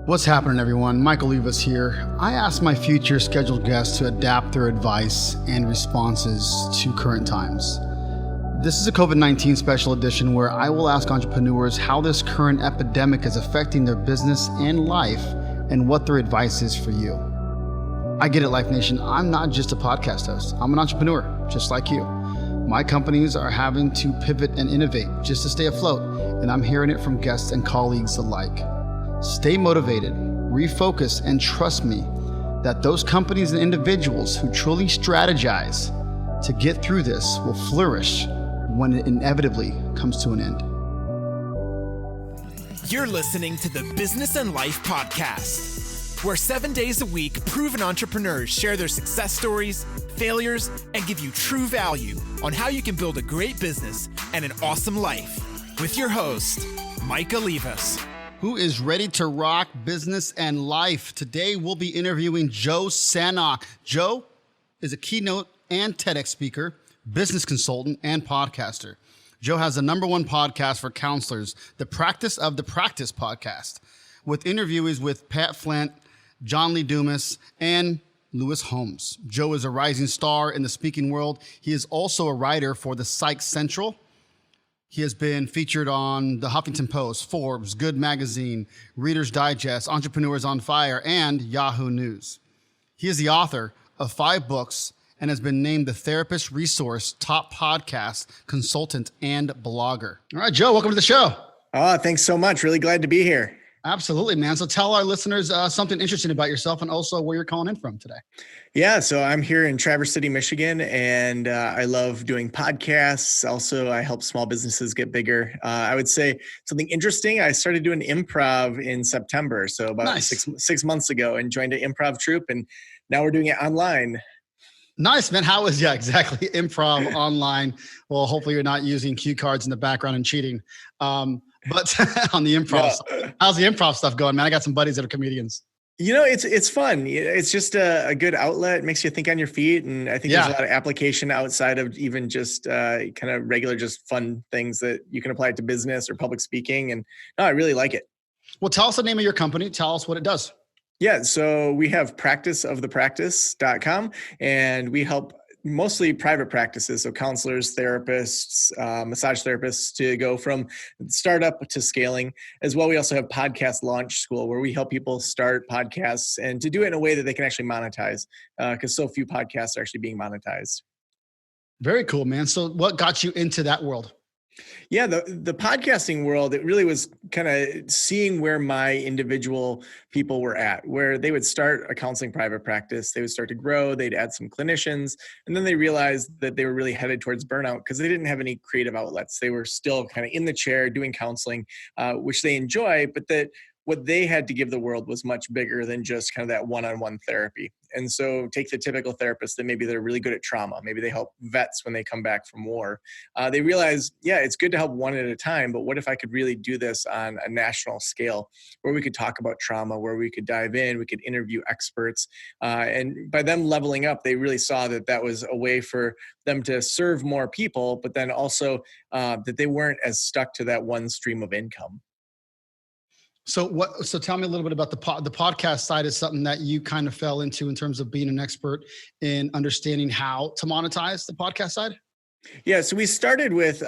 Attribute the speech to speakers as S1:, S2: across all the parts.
S1: What's happening, everyone? Michael Olivas here. I asked my future scheduled guests to adapt their advice and responses to current times. This is a COVID-19 special edition where I will ask entrepreneurs how this current epidemic is affecting their business and life and what their advice is for you. I get it, Life Nation. I'm not just a podcast host. I'm an entrepreneur, just like you. My companies are having to pivot and innovate just to stay afloat, and I'm hearing it from guests and colleagues alike. Stay motivated, refocus, and trust me that those companies and individuals who truly strategize to get through this will flourish when it inevitably comes to an end.
S2: You're listening to the Business and Life Podcast, where 7 days a week, proven entrepreneurs share their success stories, failures, and give you true value on how you can build a great business and an awesome life. With your host, Mike Olivas.
S1: Who is ready to rock business and life. Today, we'll be interviewing Joe Sanok. Joe is a keynote and TEDx speaker, business consultant, and podcaster. Joe has the #1 podcast for counselors, the Practice of the Practice podcast, with interviewees with Pat Flint, John Lee Dumas, and Lewis Holmes. Joe is a rising star in the speaking world. He is also a writer for the Psych Central. He has been featured on the Huffington Post, Forbes, Good Magazine, Reader's Digest, Entrepreneurs on Fire, and Yahoo News. He is the author of 5 books and has been named the Therapist Resource Top Podcast Consultant and Blogger. All right, Joe, welcome to the show.
S3: Oh, thanks so much. Really glad to be here.
S1: Absolutely, man. So tell our listeners something interesting about yourself and also where you're calling in from today.
S3: Yeah, so I'm here in Traverse City, Michigan, and I love doing podcasts. Also, I help small businesses get bigger. I would say something interesting. I started doing improv in September, so about
S1: Nice.
S3: six months ago, and joined an improv troupe, and now we're doing it online.
S1: Nice, man. How is, exactly. Improv online. Well, hopefully you're not using cue cards in the background and cheating. But on the improv, how's the improv stuff going, man? I got some buddies that are comedians.
S3: You know, it's fun. It's just a good outlet. It makes you think on your feet. And I think there's a lot of application outside of even just kind of regular, just fun things that you can apply it to business or public speaking. And no, I really like it.
S1: Well, tell us the name of your company. Tell us what it does.
S3: Yeah, so we have practiceofthepractice.com, and we help mostly private practices, so counselors, therapists, massage therapists, to go from startup to scaling. As well, we also have Podcast Launch School, where we help people start podcasts and to do it in a way that they can actually monetize, because so few podcasts are actually being monetized.
S1: Very cool, man. So what got you into that world?
S3: Yeah, the podcasting world, it really was kind of seeing where my individual people were at, where they would start a counseling private practice, they would start to grow, they'd add some clinicians, and then they realized that they were really headed towards burnout because they didn't have any creative outlets. They were still kind of in the chair doing counseling, which they enjoy, but that what they had to give the world was much bigger than just kind of that one-on-one therapy. And so take the typical therapist that maybe they're really good at trauma. Maybe they help vets when they come back from war. They realize, it's good to help one at a time, but what if I could really do this on a national scale where we could talk about trauma, where we could dive in, we could interview experts. And by them leveling up, they really saw that that was a way for them to serve more people, but then also that they weren't as stuck to that one stream of income.
S1: So tell me a little bit about the podcast side. Is something that you kind of fell into in terms of being an expert in understanding how to monetize the podcast side?
S3: Yeah, so we started with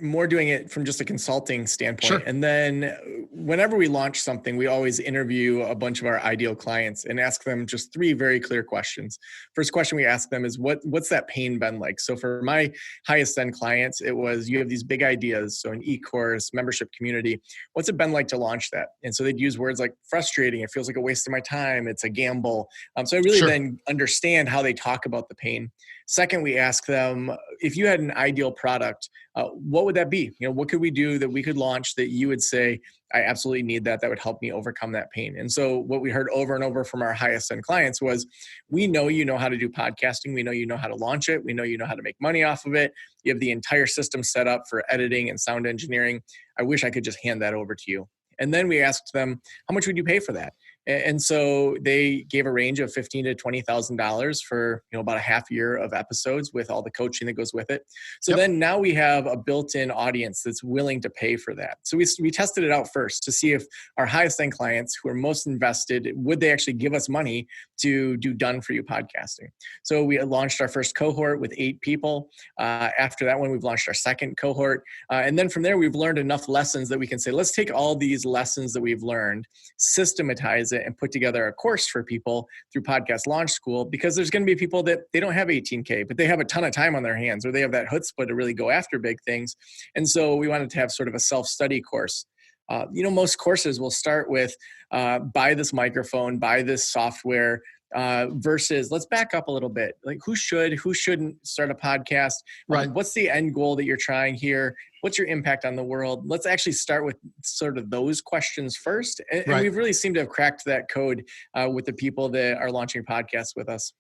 S3: more doing it from just a consulting standpoint.
S1: Sure.
S3: And then whenever we launch something, we always interview a bunch of our ideal clients and ask them just 3 very clear questions. First question we ask them is, what's that pain been like? So for my highest end clients, it was, you have these big ideas, so an e-course, membership community. What's it been like to launch that? And so they'd use words like frustrating. It feels like a waste of my time. It's a gamble. So I really then understand how they talk about the pain. Second, we ask them, if you had an ideal product, what would that be? What could we do that we could launch that you would say, I absolutely need that. That would help me overcome that pain. And so what we heard over and over from our highest end clients was, we know you know how to do podcasting. We know you know how to launch it. We know you know how to make money off of it. You have the entire system set up for editing and sound engineering. I wish I could just hand that over to you. And then we asked them, how much would you pay for that? And so they gave a range of $15,000 to $20,000 for, about a half year of episodes with all the coaching that goes with it. So then now we have a built-in audience that's willing to pay for that. So we tested it out first to see if our highest end clients who are most invested, would they actually give us money to do done for you podcasting? So we launched our first cohort with 8 people. After that one, we've launched our second cohort. And then from there, we've learned enough lessons that we can say, let's take all these lessons that we've learned, systematize it, and put together a course for people through Podcast Launch School, because there's going to be people that they don't have 18K, but they have a ton of time on their hands, or they have that chutzpah to really go after big things. And so we wanted to have sort of a self-study course. Most courses will start with buy this microphone, buy this software, versus let's back up a little bit. Like who shouldn't start a podcast?
S1: Right.
S3: What's the end goal that you're trying here? What's your impact on the world? Let's actually start with sort of those questions first. And we've really seemed to have cracked that code with the people that are launching podcasts with us.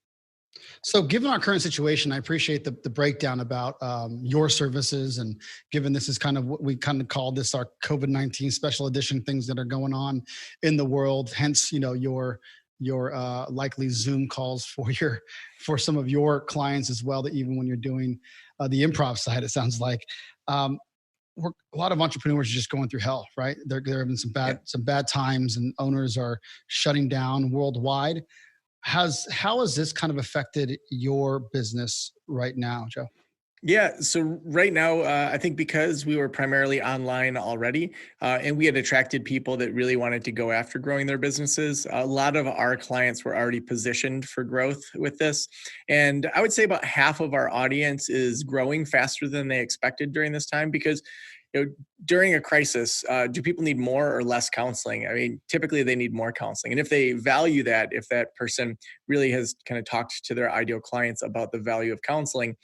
S1: So given our current situation, I appreciate the breakdown about your services, and given this is kind of what we kind of call this our COVID-19 special edition, things that are going on in the world, hence, your likely Zoom calls for some of your clients as well, that even when you're doing the improv side, it sounds like a lot of entrepreneurs are just going through hell, right? They're having some bad times, and owners are shutting down worldwide. How has this kind of affected your business right now, Joe?
S3: Yeah. So right now, I think because we were primarily online already, and we had attracted people that really wanted to go after growing their businesses, a lot of our clients were already positioned for growth with this. And I would say about half of our audience is growing faster than they expected during this time, because during a crisis, do people need more or less counseling? I mean, typically they need more counseling. And if they value that, if that person really has kind of talked to their ideal clients about the value of counseling,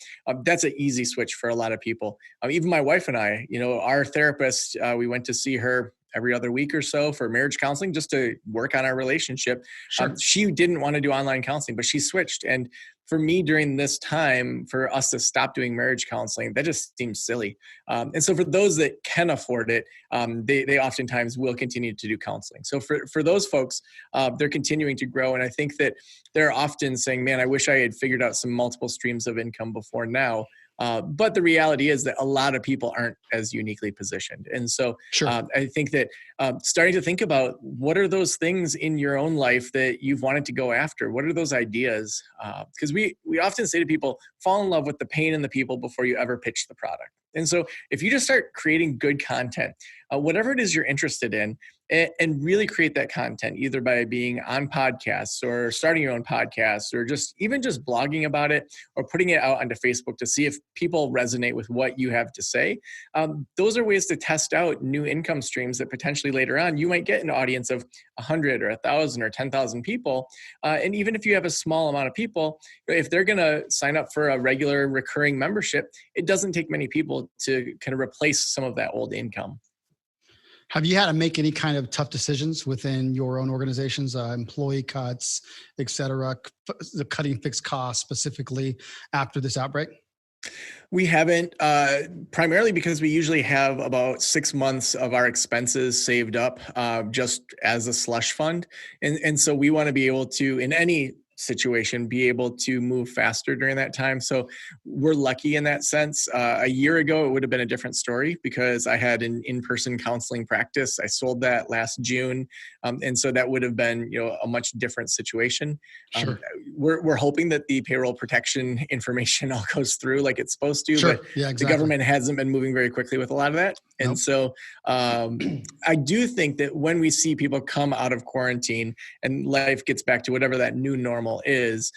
S3: that's an easy switch for a lot of people. Even my wife and I, our therapist, we went to see her every other week or so for marriage counseling, just to work on our relationship.
S1: Sure.
S3: She didn't want to do online counseling, but she switched. And for me, during this time, for us to stop doing marriage counseling, that just seems silly. And so for those that can afford it, they oftentimes will continue to do counseling. So for those folks, they're continuing to grow. And I think that they're often saying, man, I wish I had figured out some multiple streams of income before now. But the reality is that a lot of people aren't as uniquely positioned. And so
S1: Sure.
S3: I think that starting to think about what are those things in your own life that you've wanted to go after? What are those ideas? Because we often say to people, fall in love with the pain and the people before you ever pitch the product. And so if you just start creating good content, whatever it is you're interested in, and really create that content, either by being on podcasts or starting your own podcasts, or just blogging about it, or putting it out onto Facebook to see if people resonate with what you have to say. Those are ways to test out new income streams that potentially later on you might get an audience of 100 or 1,000 or 10,000 people. And even if you have a small amount of people, if they're going to sign up for a regular recurring membership, it doesn't take many people to kind of replace some of that old income.
S1: Have you had to make any kind of tough decisions within your own organizations, employee cuts, et cetera, the cutting fixed costs specifically after this outbreak?
S3: We haven't, primarily because we usually have about 6 months of our expenses saved up just as a slush fund. And so we want to be able to, in any situation, be able to move faster during that time. So we're lucky in that sense. A year ago, it would have been a different story because I had an in-person counseling practice. I sold that last June. And so that would have been, a much different situation.
S1: Sure.
S3: We're hoping that the payroll protection information all goes through like it's supposed to,
S1: Sure.
S3: but
S1: Yeah, exactly.
S3: The government hasn't been moving very quickly with a lot of that. And
S1: Nope.
S3: so I do think that when we see people come out of quarantine and life gets back to whatever that new normal is,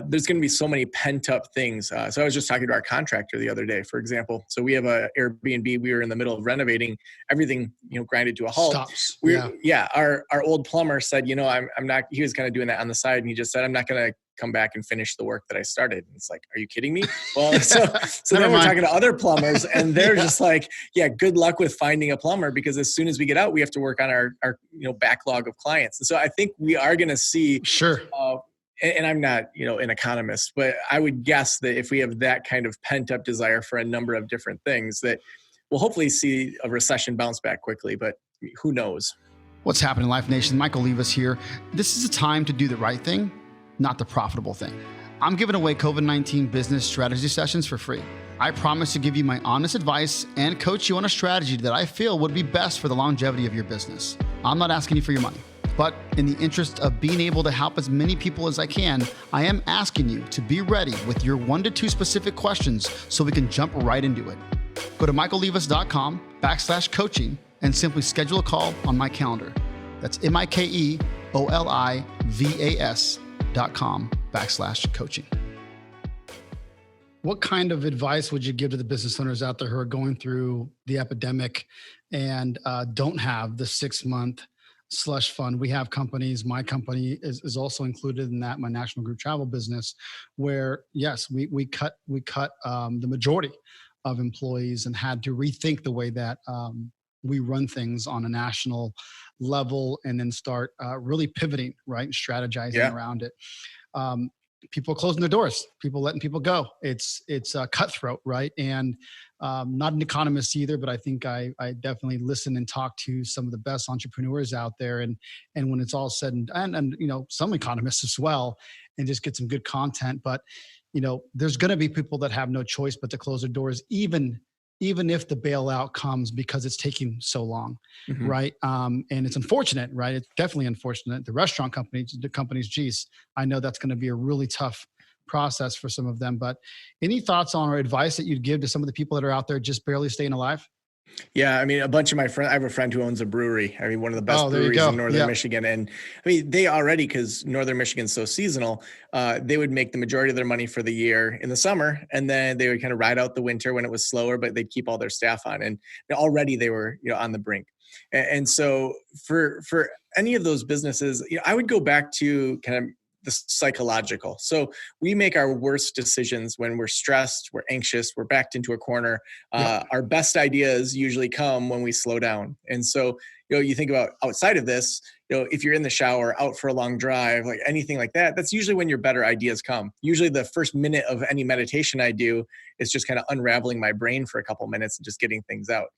S3: there's going to be so many pent up things. So I was just talking to our contractor the other day, for example. So we have a Airbnb. We were in the middle of renovating, everything, grinded to a halt.
S1: Stops.
S3: Our old plumber said, I'm not, he was kind of doing that on the side. And he just said, I'm not going to come back and finish the work that I started. And it's like, are you kidding me? Well, so then we're talking to other plumbers and they're just like, yeah, good luck with finding a plumber, because as soon as we get out, we have to work on our backlog of clients. And so I think we are going to see,
S1: sure.
S3: And I'm not, an economist, but I would guess that if we have that kind of pent up desire for a number of different things, that we'll hopefully see a recession bounce back quickly, but who knows?
S1: What's happening, Life Nation? Michael Levis here. This is a time to do the right thing, not the profitable thing. I'm giving away COVID-19 business strategy sessions for free. I promise to give you my honest advice and coach you on a strategy that I feel would be best for the longevity of your business. I'm not asking you for your money, but in the interest of being able to help as many people as I can, I am asking you to be ready with your 1 to 2 specific questions so we can jump right into it. Go to michaellevis.com/coaching and simply schedule a call on my calendar. That's MIKEOLIVAS.com/coaching. What kind of advice would you give to the business owners out there who are going through the epidemic and don't have the 6-month slush fund? We have companies, my company is also included in that, my national group travel business, where yes, we cut the majority of employees and had to rethink the way that we run things on a national level and then start really pivoting, right? And strategizing around it. People closing their doors, people letting people go. It's cutthroat, right? And not an economist either, but I think I definitely listen and talk to some of the best entrepreneurs out there. And when it's all said and you know, some economists as well, and just get some good content. But you know, there's going to be people that have no choice but to close their doors, even if the bailout comes, because it's taking so long, right? And it's unfortunate, right? It's definitely unfortunate. The restaurant companies, geez, I know that's going to be a really tough process for some of them. But any thoughts on or advice that you'd give to some of the people that are out there just barely staying alive?
S3: Yeah, I mean, a bunch of my friends, I have a friend who owns a brewery. I mean, one of the best breweries in Northern Michigan. And I mean, they already, because Northern Michigan's so seasonal, they would make the majority of their money for the year in the summer. And then they would kind of ride out the winter when it was slower, but they'd keep all their staff on. And already they were, on the brink. And so for any of those businesses, I would go back to kind of the psychological. So we make our worst decisions when we're stressed, we're anxious, we're backed into a corner. Our best ideas usually come when we slow down. And so, you think about outside of this, if you're in the shower, out for a long drive, like anything like that, that's usually when your better ideas come. Usually the first minute of any meditation I do is just kind of unraveling my brain for a couple minutes and just getting things out.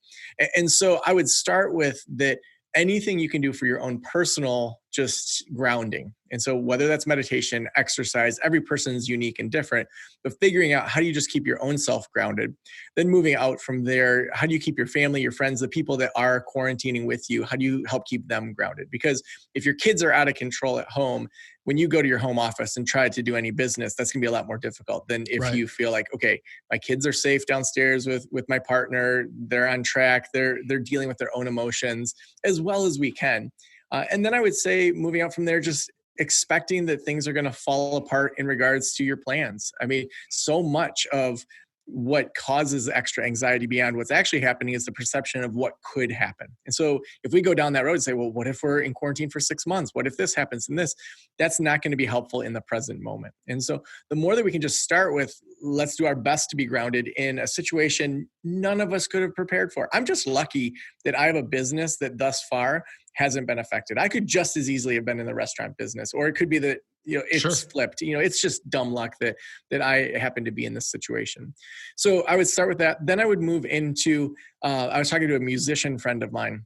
S3: And so I would start with that. Anything you can do for your own personal just grounding. And so whether that's meditation, exercise, every person is unique and different, but figuring out how do you just keep your own self grounded, then moving out from there, how do you keep your family, your friends, the people that are quarantining with you, how do you help keep them grounded? Because if your kids are out of control at home, when you go to your home office and try to do any business, that's gonna be a lot more difficult than if you feel like, okay, my kids are safe downstairs with my partner, they're on track, they're dealing with their own emotions as well as we can. And then I would say moving out from there, just expecting that things are going to fall apart in regards to your plans. I mean, so much of what causes extra anxiety beyond what's actually happening is the perception of what could happen. And so if we go down that road and say, well, what if we're in quarantine for 6 months? What if this happens and this? That's not going to be helpful in the present moment. And so the more that we can just start with, let's do our best to be grounded in a situation none of us could have prepared for. I'm just lucky that I have a business that thus far hasn't been affected. I could just as easily have been in the restaurant business, or it could be that it's flipped. It's just dumb luck that I happen to be in this situation. So I would start with that. Then I would move into, I was talking to a musician friend of mine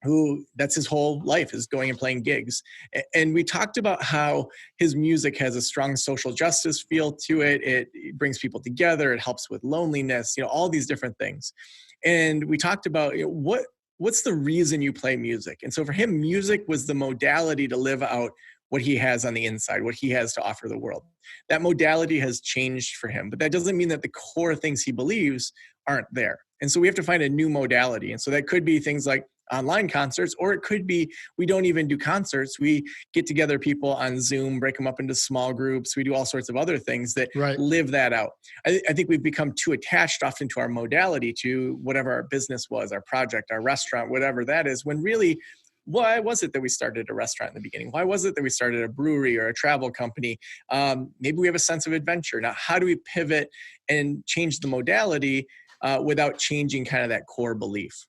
S3: who that's his whole life is going and playing gigs. And we talked about how his music has a strong social justice feel to it. It brings people together. It helps with loneliness, all these different things. And we talked about what's the reason you play music? And so for him, music was the modality to live out what he has on the inside, what he has to offer the world. That modality has changed for him, but that doesn't mean that the core things he believes aren't there. And so we have to find a new modality. And so that could be things like online concerts, or it could be we don't even do concerts. We get together people on Zoom, break them up into small groups. We do all sorts of other things that live that out. I think we've become too attached often to our modality, to whatever our business was, our project, our restaurant, whatever that is, when really, why was it that we started a restaurant in the beginning? Why was it that we started a brewery or a travel company? Maybe we have a sense of adventure. Now, how do we pivot and change the modality without changing kind of that core belief?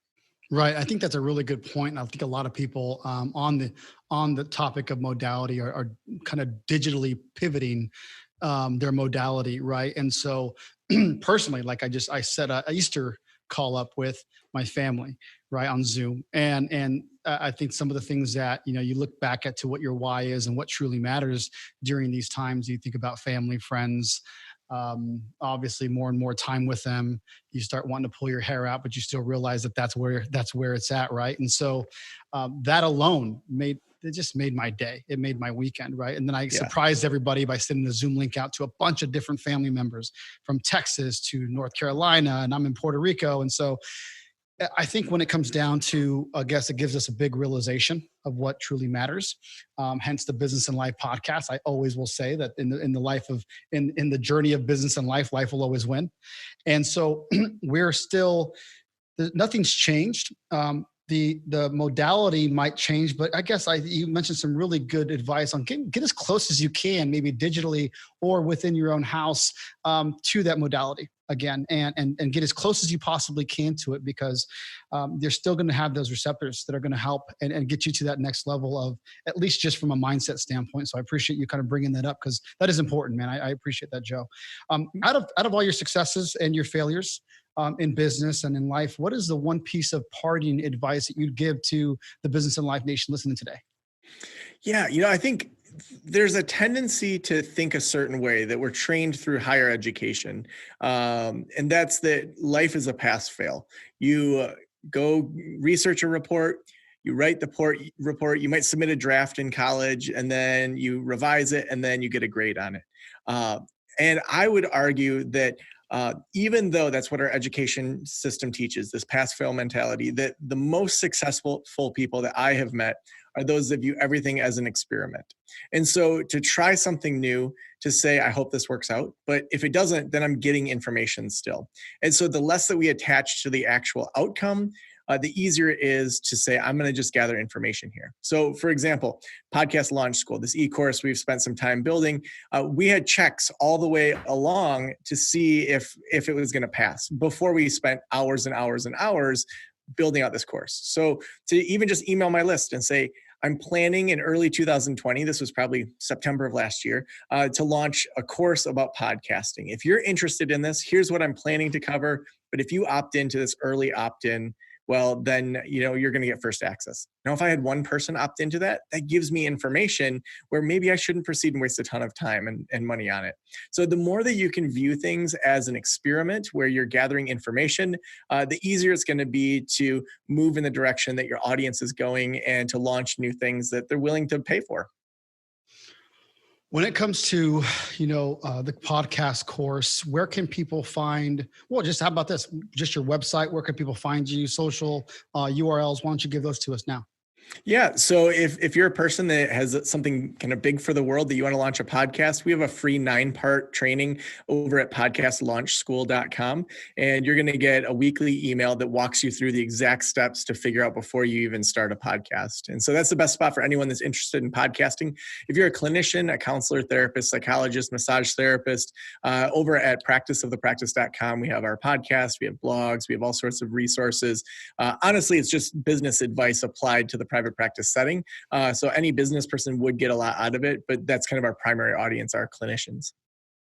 S1: Right. I think that's a really good point. And I think a lot of people on the topic of modality are kind of digitally pivoting their modality. Right. And so personally, like I set a Easter call up with my family, right, on Zoom. And I think some of the things that, you look back at to what your why is and what truly matters during these times. You think about family, friends, obviously more and more time with them. You start wanting to pull your hair out, but you still realize that that's where it's at, right? And so that alone just made my day. It made my weekend, right? And then I surprised everybody by sending the Zoom link out to a bunch of different family members from Texas to North Carolina, and I'm in Puerto Rico. And so I think when it comes down to, I guess it gives us a big realization of what truly matters. Hence the Business and Life podcast. I always will say that in the journey of business and life will always win. And so nothing's changed. The modality might change, but I guess you mentioned some really good advice on get as close as you can, maybe digitally or within your own house, to that modality again, and get as close as you possibly can to it, because they're still going to have those receptors that are going to help and get you to that next level of, at least just from a mindset standpoint. So I appreciate you kind of bringing that up, because that is important, man. I appreciate that, Joe. Out of all your successes and your failures, in business and in life, what is the one piece of parting advice that you'd give to the Business and Life Nation listening today?
S3: Yeah, I think there's a tendency to think a certain way that we're trained through higher education. And that's that life is a pass fail. You go research a report, you write the report, you might submit a draft in college, and then you revise it, and then you get a grade on it. And I would argue that even though that's what our education system teaches, this pass-fail mentality, that the most successful people that I have met are those that view everything as an experiment. And so to try something new, to say, I hope this works out, but if it doesn't, then I'm getting information still. And so the less that we attach to the actual outcome, the easier it is to say, I'm going to just gather information here. So for example, Podcast Launch School, this e-course we've spent some time building, we had checks all the way along to see if it was going to pass before we spent hours and hours and hours building out this course. So to even just email my list and say, I'm planning in early 2020, this was probably September of last year, to launch a course about podcasting. If you're interested in this, here's what I'm planning to cover. But if you opt into this early opt-in, well, then, you're going to get first access. Now, if I had one person opt into that gives me information where maybe I shouldn't proceed and waste a ton of time and money on it. So the more that you can view things as an experiment where you're gathering information, the easier it's going to be to move in the direction that your audience is going and to launch new things that they're willing to pay for.
S1: When it comes to, the podcast course, where can people find, how about this? Just your website, where can people find you, social URLs? Why don't you give those to us now?
S3: Yeah. So if you're a person that has something kind of big for the world that you want to launch a podcast, we have a free 9-part training over at podcastlaunchschool.com. And you're going to get a weekly email that walks you through the exact steps to figure out before you even start a podcast. And so that's the best spot for anyone that's interested in podcasting. If you're a clinician, a counselor, therapist, psychologist, massage therapist, over at practiceofthepractice.com, we have our podcast, we have blogs, we have all sorts of resources. Honestly, it's just business advice applied to the private practice setting. So any business person would get a lot out of it, but that's kind of our primary audience, our clinicians.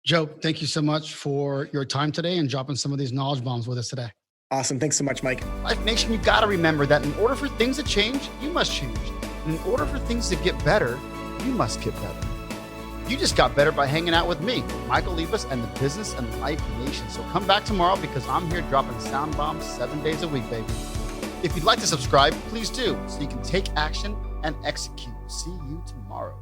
S1: Joe, thank you so much for your time today and dropping some of these knowledge bombs with us today.
S3: Awesome. Thanks so much, Mike.
S1: Life Nation, you got to remember that in order for things to change, you must change. And in order for things to get better, you must get better. You just got better by hanging out with me, Michael Leibus, and the Business and Life Nation. So come back tomorrow, because I'm here dropping sound bombs 7 days a week, baby. If you'd like to subscribe, please do, so you can take action and execute. See you tomorrow.